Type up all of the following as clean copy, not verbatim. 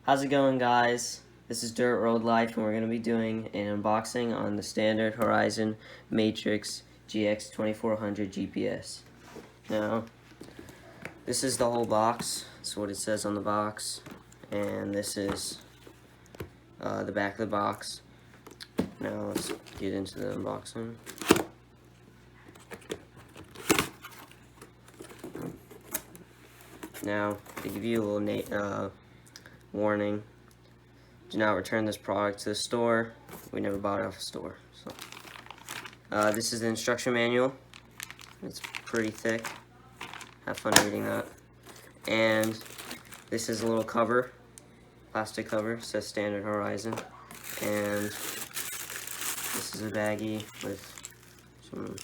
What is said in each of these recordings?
How's it going, guys? This is Dirt Road Life, and we're going to be doing an unboxing on the Standard Horizon Matrix GX2400 GPS. Now, this is the whole box. That's what it says on the box, and this is the back of the box. Now let's get into the unboxing. Now, to give you a little warning, do not return this product to the store. We never bought it off a store. So, this is the instruction manual. It's pretty thick. Have fun reading that. And this is a little cover, plastic cover. It says Standard Horizon. And this is a baggie with some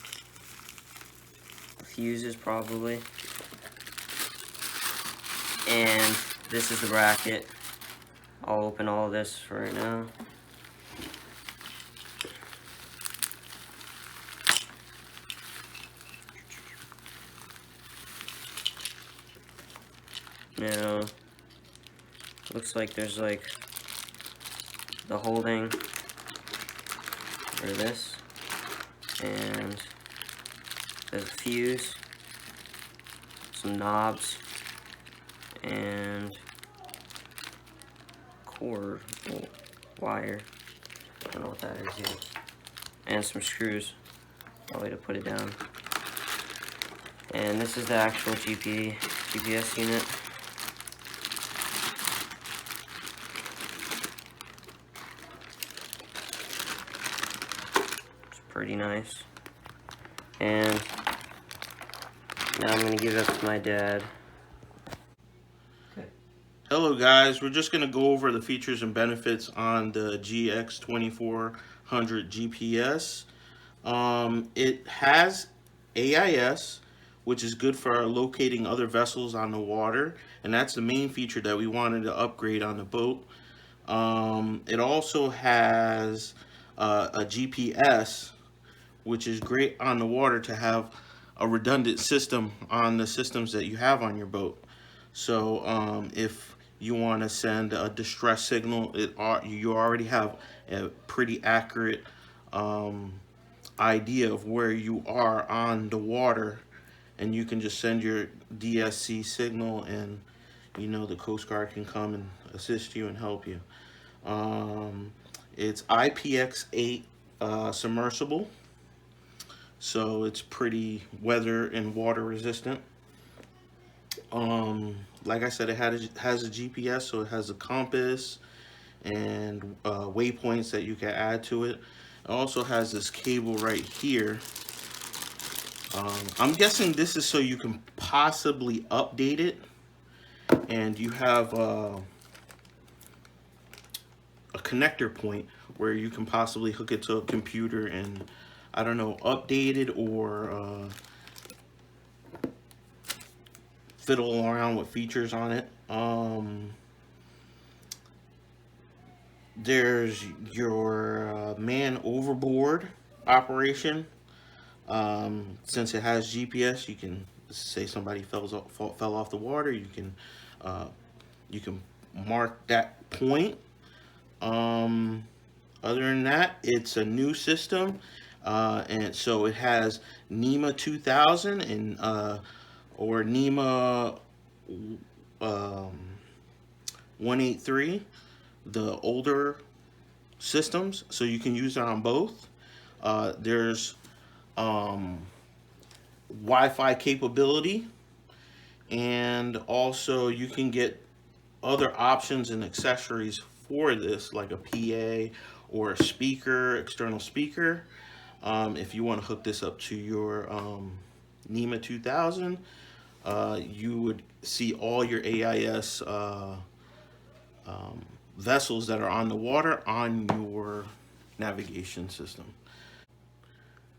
fuses, probably. And this is the bracket. I'll open all of this for right now. Now, looks like there's like the holding for this, and there's a fuse, some knobs, and cord, wire, I don't know what that is yet, and some screws, probably to put it down. And this is the actual GPS unit. It's pretty nice. And now I'm going to give it to my dad. Hello guys, we're just going to go over the features and benefits on the GX2400 GPS. It has AIS, which is good for locating other vessels on the water, and that's the main feature that we wanted to upgrade on the boat. It also has a GPS, which is great on the water to have a redundant system on the systems that you have on your boat. So if you want to send a distress signal, you already have a pretty accurate idea of where you are on the water, and you can just send your DSC signal, and you know the Coast Guard can come and assist you and help you. It's IPX8 submersible, so it's pretty weather and water resistant. Like I said, it has a GPS, so it has a compass and waypoints that you can add to it. It also has this cable right here. I'm guessing this is so you can possibly update it, and you have a connector point where you can possibly hook it to a computer and, I don't know, update it or fiddle around with features on it. There's your man overboard operation. Since it has GPS, you can say somebody fell off the water. You can mark that point. Other than that, it's a new system, and so it has NEMA 2000 and or NEMA 183, the older systems, so you can use it on both. There's Wi-Fi capability, and also you can get other options and accessories for this, like a PA or a speaker, external speaker. If you want to hook this up to your NEMA 2000, you would see all your AIS vessels that are on the water on your navigation system.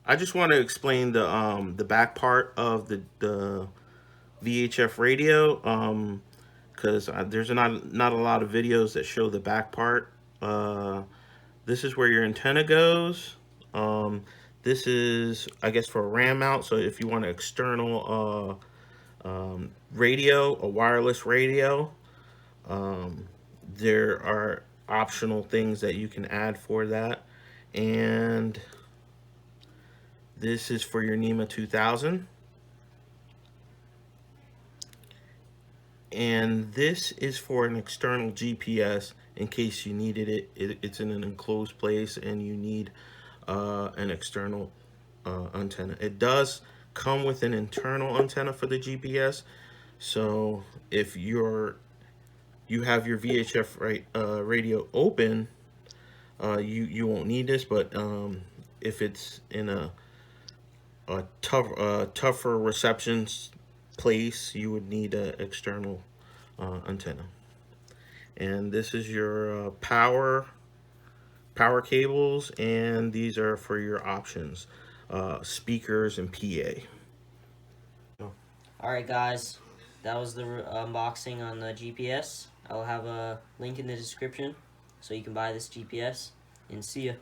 I just want to explain the back part of the VHF radio, because there's not a lot of videos that show the back part. This is where your antenna goes. This is, I guess, for a RAM mount. So if you want an external radio, a wireless radio, there are optional things that you can add for that. And this is for your NEMA 2000. And this is for an external GPS in case you needed it. It's in an enclosed place and you need an external antenna. It does come with an internal antenna for the GPS. So if you have your VHF radio open, you won't need this. But if it's in a tougher reception place, you would need an external antenna. And this is your power cables, and these are for your options, speakers and PA. Alright guys, that was the unboxing on the GPS. I'll have a link in the description so you can buy this GPS, and see ya.